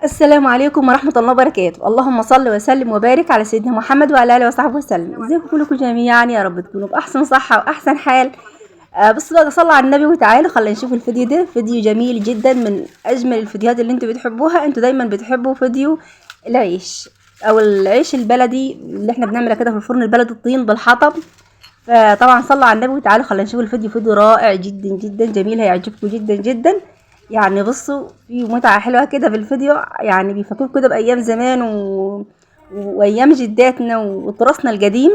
السلام عليكم ورحمة الله وبركاته. اللهم صل وسلم وبارك على سيدنا محمد وعلى آله وصحبه وسلم. ازيكم كلكم جميعا؟ يا رب تكونوا بأحسن صحة وأحسن حال. بس بقى صلى على النبي وتعالى خلينا نشوف الفيديو ده. فيديو جميل جدا، من أجمل الفيديوهات اللي انتوا بتحبوها. انتوا دايما بتحبوا فيديو العيش أو العيش البلدي اللي احنا بنعمله كده في الفرن البلدي، الطين بالحطب. فطبعا صلى على النبي وتعالى خلينا نشوف الفيديو. فيديو رائع جدا جدا جميل، هيعجبكم جدا جدا. يعني بصوا، في متعة حلوة كده في الفيديو، يعني بيفكروا كده بأيام زمان وأيام جداتنا وتراثنا القديم.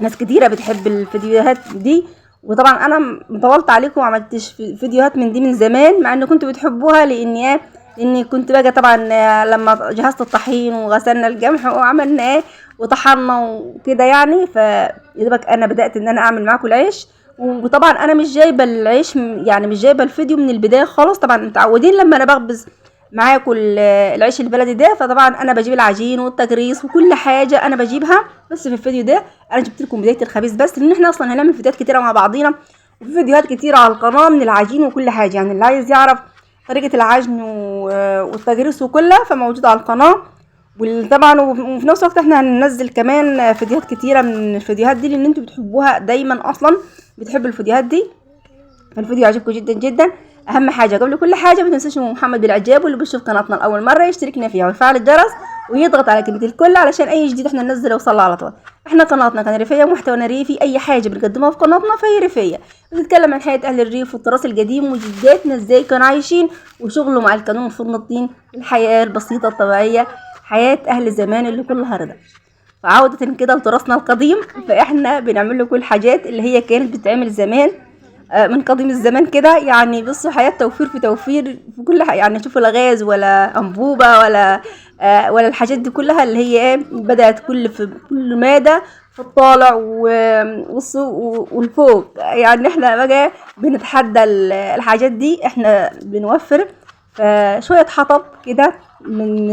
ناس كتيرة بتحب الفيديوهات دي، وطبعا أنا مطولت عليكم وعملتش فيديوهات من دي من زمان، مع إن كنتوا بتحبوها لأني كنت بقى طبعا لما جهزت الطحين وغسلنا القمح وعملنا وطحنا وكده يعني. فيدبك أنا بدأت إن أنا أعمل معاكم العيش. وطبعا انا مش جايبه العيش، يعني مش جايبه الفيديو من البدايه خالص. طبعا متعودين لما انا بخبز معاكم العيش البلدي ده، فطبعا انا بجيب العجين والتجريس وكل حاجه انا بجيبها. بس في الفيديو ده انا جبت لكم بدايه الخبيز بس، لان احنا اصلا هنعمل فيديوهات كتيره مع بعضينا، وفي فيديوهات كتيره على القناه من العجين وكل حاجه. يعني اللي عايز يعرف طريقه العجن والتجريس وكلها فموجوده على القناه. وطبعا وفي نفس الوقت احنا هننزل كمان فيديوهات كتيره من الفيديوهات دي، لان انتوا بتحبوها دايما، اصلا بتحبوا الفيديوهات دي. فالفيديو عجبكم جدا جدا. اهم حاجه قبل كل حاجه ما تنسوش محمد بالاعجاب، واللي بيشوف قناتنا لاول مره يشتركنا فيها ويفعل الجرس ويضغط على كلمه الكل علشان اي جديد احنا ننزله يوصل على طول. احنا قناتنا كان ريفيه ومحتوانا ريفي، اي حاجه بنقدمها في قناتنا فهي ريفيه، بتتكلم عن حياه اهل الريف والتراث القديم وجداتنا ازاي كانوا عايشين وشغلهم مع الكانون وفرن الطين، الحياه البسيطه الطبيعيه، حياه اهل زمان اللي كلها رضا. فعودة كده لتراثنا القديم، فاحنا بنعمل له كل الحاجات اللي هي كانت بتتعمل زمان من قديم الزمان كده. يعني بصوا، حياة توفير في توفير في كل حاجة. يعني شوفوا، لا غاز ولا أنبوبة ولا الحاجات دي كلها اللي هي بدأت في كل مادة في الطالع والفوق. يعني احنا بقى بنتحدى الحاجات دي، احنا بنوفر. فشوية حطب كده من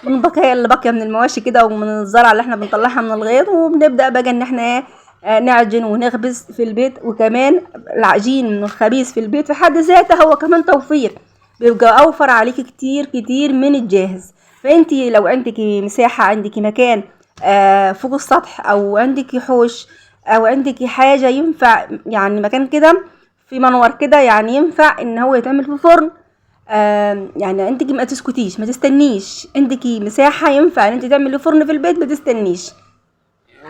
البقايا اللي باقيه من المواشي كده، ومن الزرع اللي احنا بنطلعها من الغيط، وبنبدا بقى ان احنا نعجن ونخبز في البيت. وكمان العجين الخبيز في البيت في حد ذاته هو كمان توفير، بيبقى اوفر عليك كتير كتير من الجاهز. فانتي لو عندك مساحه، عندك مكان فوق السطح، او عندك حوش، او عندك حاجه ينفع، يعني مكان كده في منور كده، يعني ينفع ان هو يتعمل في فرن. يعني انت ما تسكتيش، ما تستنيش. عندك مساحه ينفع ان انت تعملي فرن في البيت، ما تستنيش.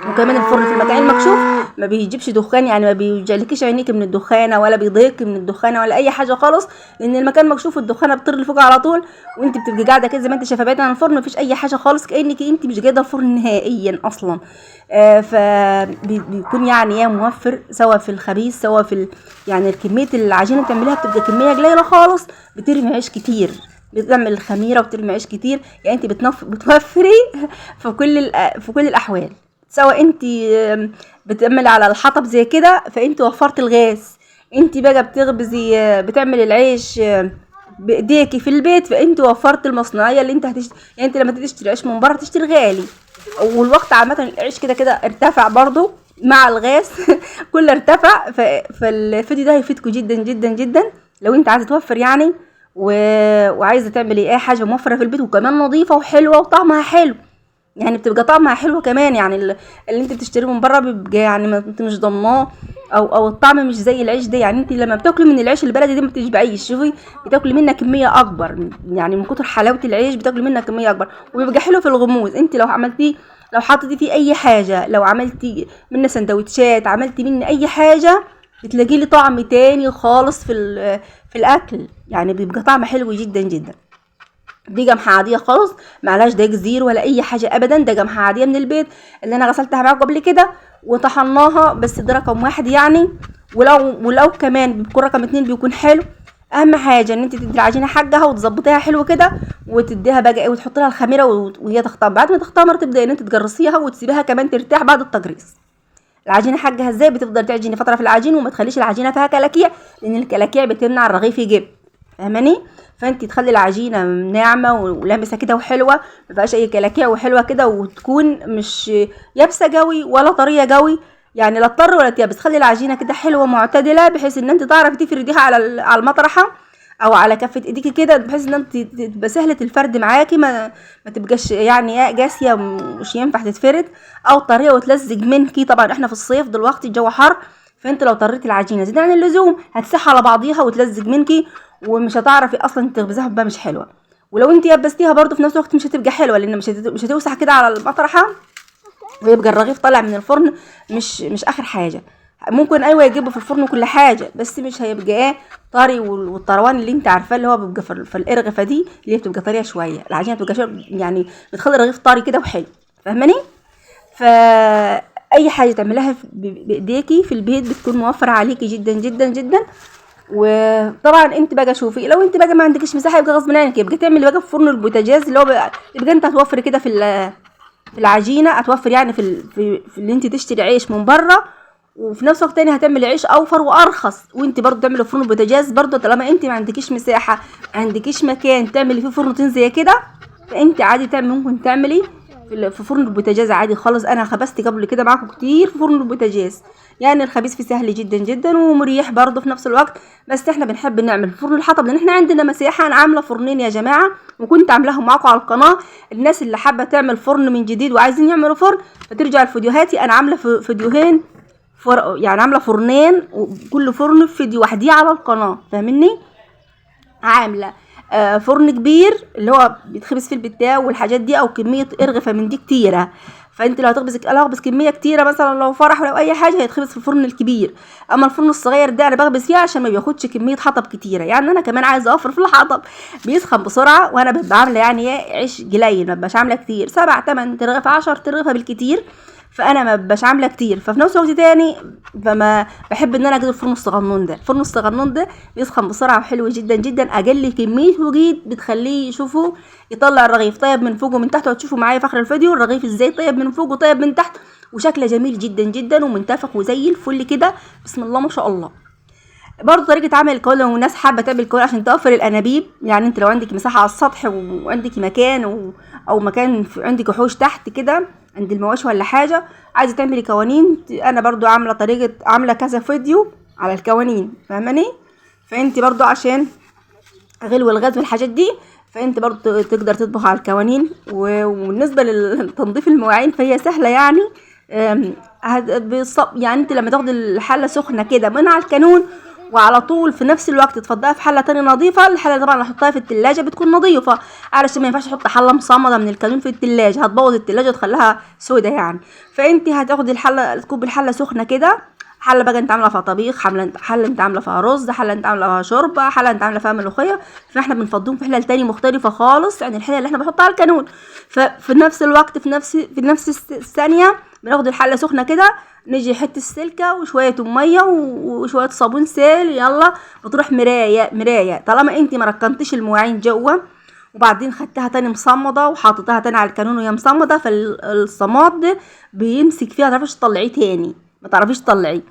وكمان الفرن في المكان المكشوف ما بيجيبش دخان، يعني ما بيجلكيش عينيك من الدخانه، ولا بيضايقك من الدخانه، ولا اي حاجه خالص. لان المكان مكشوف الدخانه بتطير لفوق على طول، وانت بتبقي قاعده كده زي ما انت شايفه بعيد عن الفرن، مفيش اي حاجه خالص، كانك انت مش جايبه الفرن نهائيا اصلا. فبيكون يعني ايه موفر، سواء في الخبيث سواء يعني كميه العجينه بتعمليها بتبقى كميه قليله خالص، بترمي عيش كتير، بتعمل الخميره وبترمي عيش كتير. يعني انت بتوفري في كل الاحوال. سواء انت بتعملي على الحطب زي كده، فانت وفرت الغاز. انت بقى بتعمل العيش بايديكي في البيت، فانت وفرت المصنعيه اللي انت يعني انت لما تشتري عيش من بره تشتري غالي. والوقت عامه العيش كده كده ارتفع برضو مع الغاز كله ارتفع. فالفيديو ده هيفيدكم جدا جدا جدا لو انت عايزه توفر يعني، وعايزه تعملي اي حاجه موفره في البيت، وكمان نظيفه وحلوه وطعمها حلو. يعني بتبقى طعمها حلو كمان. يعني اللي انت بتشتريه من بره بيبقى يعني ما انت مش ضمناه، او الطعم مش زي العيش ده. يعني انت لما بتاكلي من العيش البلدي ده ما بتشبعيش، شوفي بتاكلي منها كميه اكبر، يعني من كتر حلاوه العيش بتاكلي منها كميه اكبر، وبيبقى حلو في الغموس. انت لو عملتيه، لو حطيتي فيه اي حاجه، لو عملتي منه سندوتشات، عملتي منه اي حاجه، بتلاقي لي طعم تاني خالص في الاكل. يعني بيبقى طعم حلو جدا جدا. دي قمحة عادية خالص، معلهاش دقيق زير ولا اي حاجة ابدا. ده قمحة عادية من البيت اللي انا غسلتها معاكم قبل كده وطحناها، بس ده رقم 1 يعني. ولو كمان بيكون رقم 2 بيكون حلو. اهم حاجة ان انت تدي العجينة حقها وتظبطيها حلو كده، وتديها بقى ايه، وتحطي لها الخميرة وهي تختمر. بعد ما تختمر تبدأ ان انت تجرسيها وتسيبيها كمان ترتاح بعد التجريس. العجينه حقها ازاي؟ بتفضل تعجني فتره في العجين، وما تخليش العجينه فيها كلاكيع، لان الكلاكيع بتمنع الرغيف يجيب. فاهماني؟ فانت تخلي العجينه ناعمه ولامسه كده وحلوه، ما فيهاش اي كلاكيع، وحلوه كده، وتكون مش يابسه قوي ولا طريه قوي، يعني لا تضر ولا تيابس. خلي العجينه كده حلوه معتدله، بحيث ان انت تعرفي تفرديها على المطرحه او على كفه ايديكي كده، بحيث ان انت تبقى سهله الفرد معاكي، ما تبقاش يعني جاسيه مش ينفع تتفرد، او طريه وتلزج منكي. طبعا احنا في الصيف دلوقتي الجو حر، فانت لو طريتي العجينه زياده عن اللزوم هتسح على بعضيها وتلزج منكي، ومش هتعرفي اصلا تخبزيها بقى مش حلوه. ولو انت يبستيها برضو في نفس الوقت مش هتبقى حلوه، لان مش هتوسع كده على المطرحه، ويبقى الرغيف طالع من الفرن مش اخر حاجه. ممكن ايوه يجيبه في الفرن كل حاجه، بس مش هيبقى ايه طري، والطروان اللي انت عارفاه اللي هو بيبقى في الارغفه دي اللي هي بتبقى طريه شويه، العجينه بتبقى يعني بتخلي الرغيف طري كده وحلو، فاهماني؟ فاي حاجه تعملها بايديكي في البيت بتكون موفره عليكي جدا جدا جدا. وطبعا انت بقى شوفي، لو انت بقى ما عندكش مساحه يبقى غصب عنك، يبقى تعملي بقى في فرن البوتاجاز اللي هو يبقى انت هتوفري كده في العجينه، هتوفر يعني في اللي انت تشتري عيش من بره، وفي نفس الوقت تاني هتعملي عيش اوفر وارخص، وانت برضو تعملي فرن البوتاجاز برضو. طالما انت ما عندكيش مساحه، ما عندكيش مكان تعملي فيه فرن زي كده، فانت عادي ممكن تعملي في فرن البوتاجاز عادي خالص. انا خبزت قبل كده معاكم كتير في فرن البوتاجاز، يعني الخبيز فيه سهل جدا جدا ومريح برضه في نفس الوقت. بس احنا بنحب نعمل فرن الحطب لان احنا عندنا مساحه. انا عامله فرنين يا جماعه، وكنت عاملاهم معاكم على القناه. الناس اللي حابه تعمل فرن من جديد وعايزين يعملوا فرن فترجع لفيديوهاتي، انا عامله فيديوهين يعني عامله فرنين، وكل فرن في فيديو وحديه على القناه، فاهمني؟ عامله فرن كبير اللي هو بيتخبز فيه البتاع والحاجات دي، او كميه ارغفه من دي كتيره. فانت لو هخبز كميه كتيره مثلا لو فرح ولو اي حاجه هيتخبز في الفرن الكبير. اما الفرن الصغير ده انا بخبز فيه عشان ما بياخدش كميه حطب كتيره، يعني انا كمان عايزه اوفر في الحطب، بيسخن بسرعه، وانا ببقى عامله يعني عيش قليل، ما ببقاش عامله كتير، 7 8 ترغيفه 10 ترغيفه بالكتير، فانا ما ببقاش عامله كتير. ففي نفس الوقت تاني فما بحب ان انا اجيب الفرن الصغنون ده. الفرن الصغنون ده بيسخن بسرعه وحلو جدا جدا، اقل كميه وجيد بتخليه شوفوا يطلع الرغيف طيب من فوق ومن تحت. وتشوفوا معايا في اخر الفيديو الرغيف ازاي طيب من فوق وطيب من تحت، وشكله جميل جدا جدا ومنتفخ وزي الفل كده، بسم الله ما شاء الله. برضه طريقه عمل الكولا، لو الناس حابه تعمل الكولا عشان توفر الانابيب، يعني انت لو عندك مساحه على السطح وعندك مكان او مكان عندك حوش تحت كده عند المواشي ولا حاجه عايزه تعملي قوانين، انا برضه عامله كذا فيديو على القوانين، فاهماني؟ فانت برضه عشان غلو الغاز والحاجات دي، فانت برضه تقدر تطبخ على القوانين. وبالنسبه لتنظيف المواعين فهي سهله يعني. يعني انت لما تاخدي الحله سخنه كده من على الكانون، وعلى طول في نفس الوقت تفضيها في حله تانية نظيفه. الحله طبعا نحطها في التلاجة بتكون نظيفه، علشان ما ينفعش احط حله مصمده من الكانون في التلاجة، هتبوظ التلاجة وتخليها سودة يعني. فانت هتاخدي تكب الحله سخنه كده، حله بقى انت عامله فيها طبيخ، حله انت عامله فيها رز، حله انت عامله فيها شوربه، حله انت عامله فيها ملوخيه، فاحنا بنفضيهم في حله تاني مختلفه خالص عن الحله اللي احنا بنحطها على الكانون. ففي نفس الوقت في نفس الثانيه بناخد الحله سخنه كده، نيجي حته السلكه وشويه ميه وشويه صابون سائل، يلا بتروح مرايه. طالما انت ما ركنتيش المواعين جوه وبعدين خدتها تاني مصمده وحطيتها تاني على الكانون وهي مصمده، فالصماد ده بيمسك فيها، ما تعرفيش تطلعيه تاني، ما تعرفيش تطلعيه.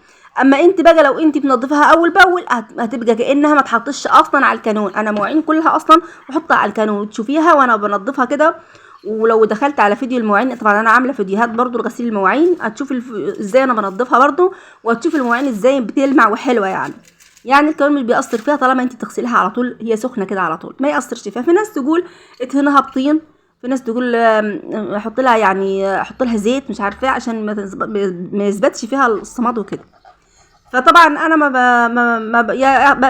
اما انت بقى لو انت بنضفها اول باول هتبقى كانها ما تحطش اصلا على الكانون. انا مواعين كلها اصلا بحطها على الكانون، تشوفيها وانا بنضفها كده. ولو دخلت على فيديو المواعين، طبعا انا عامله فيديوهات برضو لغسيل المواعين، هتشوف ازاي انا بنضفها برضو، وهتشوف المواعين ازاي بتلمع وحلوه يعني الكلام مش بيأثر فيها طالما انت تغسليها على طول هي سخنه كده على طول، ما يأثرش فيها. في ناس تقول ادهنها بطين، في ناس تقول احط لها زيت مش عارفه عشان ما يثبتش فيها الصماد وكده. فطبعا انا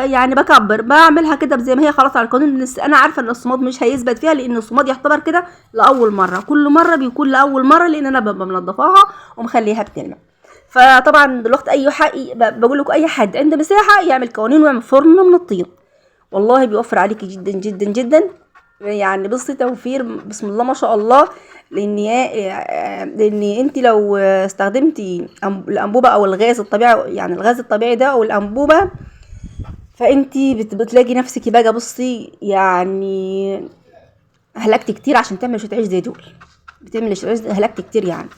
يعني بكبر بعملها كده زي ما هي خلاص على القانون. انا عارفه ان الصماد مش هيثبت فيها، لان الصماد يعتبر كده لاول مره، كل مره بيكون لاول مره، لان انا ببقى منضفاها ومخليها بتلمع. فطبعا دلوقتي بقول لكم اي حد عنده مساحه يعمل قوانين ويعمل فرن من الطين، والله بيوفر عليكي جدا جدا جدا. يعني بصي توفير بسم الله ما شاء الله. لان انت لو استخدمتي الانبوبه او الغاز الطبيعي، يعني الغاز الطبيعي ده او الانبوبه، فانت بتلاقي نفسك بقى بصي يعني هلكت كتير عشان تعمل شويه عيش زي دول، هلكت كتير يعني.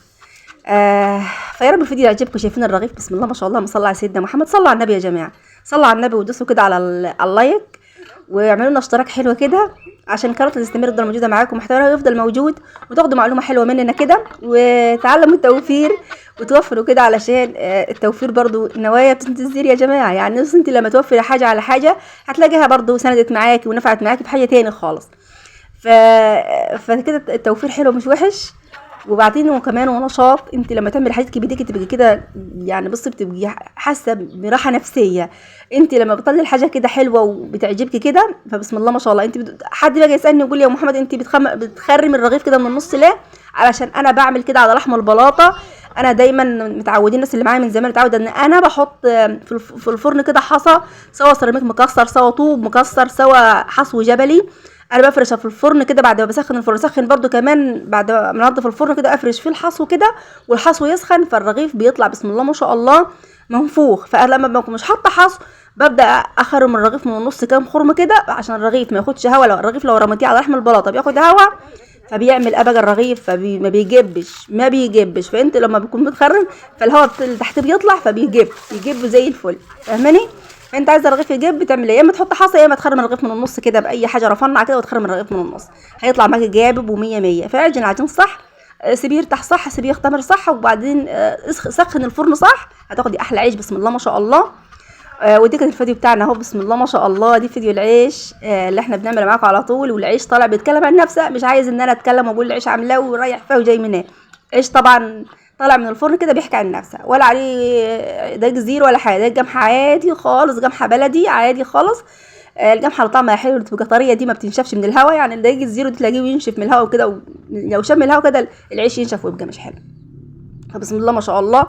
فيا رب الفيديو يعجبكم. شايفين الرغيف بسم الله ما شاء الله، صلى على سيدنا محمد، صلوا على النبي يا جماعه، صلوا على النبي ودوسوا كده على اللايك، واعملوا لنا اشتراك حلو كده عشان القناه تستمر تفضل موجوده معاكم ومحتواها يفضل موجود، وتاخدوا معلومه حلوه مننا كده وتعلموا التوفير وتوفروا كده، علشان التوفير برضو النوايا بتنتظر يا جماعه. يعني انت لما توفري حاجه على حاجه هتلاقيها برضو سندت معاكي ونفعت معاكي في حاجه تاني خالص. فكده التوفير حلو مش وحش. وبعدين وكمان ونشاط، انت لما تعملي حاجتك بايديك تبقي كده يعني بصي بتبقي حاسه براحه نفسيه. انت لما بتطلعي الحاجه كده حلوه وبتعجبك كده فبسم الله ما شاء الله. انت حد بقى يسالني يقول لي يا محمد انت بتخرمي الرغيف كده من النص ليه؟ علشان انا بعمل كده على لحم البلاطه. انا دايما متعودين الناس اللي معايا من زمان متعوده ان انا بحط في الفرن كده حصى، سواء سيراميك مكسر، سواء طوب مكسر، سواء حصو جبلي. انا بفرشها في الفرن كده بعد ما بسخن الفرن، اسخن برده كمان بعد ما انضف الفرن كده افرش فيه الحصو كده، والحصو يسخن فالرغيف بيطلع بسم الله ما شاء الله منفوخ. فلما بكون مش حاطه حصو ببدا اخرم الرغيف من النص كام خرم كده عشان الرغيف ما ياخدش هوا. لو الرغيف لو رميتيه على لحم البلاطه بياخد هوا فبيعمل ابقى الرغيف ما بيجبش. فانت لما بيكون متخرم فالهواء اللي تحت بيطلع فبيجب زي الفل. فاهماني؟ انت عايزه الرغيف يجب بتعمل يا اما تحط حصى يا اما تخرم الرغيف من النص كده باي حاجه رفنع كده وتخرم الرغيف من النص، هيطلع معاكي جابب ومية مية. فعجن العجين صح، سيبيه يرتاح صح، سيبيه يختمر صح، وبعدين سخن الفرن صح، هتاخدي احلى عيش بسم الله ما شاء الله. ودي كانت الفيديو بتاعنا اهو بسم الله ما شاء الله. دي فيديو العيش اللي احنا بنعمله معاكم على طول، والعيش طالع بيتكلم عن نفسه، مش عايز ان انا اتكلم واقول العيش عاملاه ورايح فيه وجاي منين. عيش طبعا طالع من الفرن كده بيحكي عن نفسه، ولا عليه دقيق زير ولا حاجه، ده قمح عادي خالص، قمحه بلدي عادي خالص. القمحه اللي طعمها حلو اللي بتبقى طريه دي ما بتنشفش من الهواء، يعني الدقيق الزيرو دي تلاقيه ينشف من الهواء وكده، لو شم الهواء كده العيش ينشف ويبقى مش حلو. فبسم الله ما شاء الله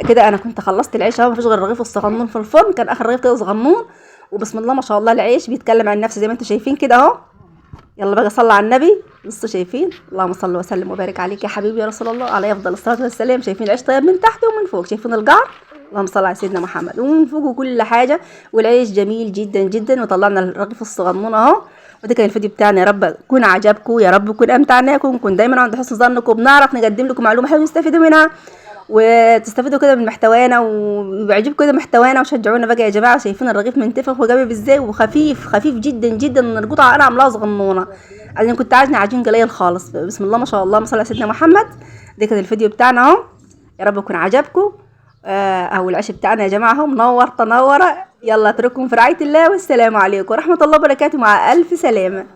كده انا كنت خلصت العيش اهو، مفيش غير الرغيف الصغنون في الفرن، كان اخر رغيف كده صغنون. وبسم الله ما شاء الله العيش بيتكلم عن نفسه زي ما انتم شايفين كده اهو. يلا بقى صلى على النبي. بصوا شايفين، اللهم صل وسلم وبارك عليك يا حبيبي يا رسول الله عليه افضل الصلاه والسلام. شايفين العيش طيب من تحت ومن فوق، شايفين القعر، اللهم صل على سيدنا محمد، ومن فوق كل حاجه. والعيش جميل جدا جدا. وطلعنا الرغيف الصغنون اهو. وده كان الفيديو بتاعنا، يا رب يكون عجبكم، يا رب يكون امتعناكم، نكون دايما عند حسن ظنكم، بنعرف نقدم لكم معلومه حلوه تستفيدوا منها وتستفيدوا كده من محتوانا ويعجبكم كده محتوانا. وشجعونا بقى يا جماعه. شايفين الرغيف منتفخ وجامد ازاي وخفيف، خفيف جدا جدا من القطعه انا عاملاها صغنونه، انا كنت عايزني عجين قليل خالص. بسم الله ما شاء الله، صل على سيدنا محمد. ده كان الفيديو بتاعنا اهو، يا رب يكون عجبكم. اهو العيش بتاعنا يا جماعه اهو منور تنوره. يلا اترككم في رعايه الله، والسلام عليكم ورحمه الله وبركاته، مع الف سلامه.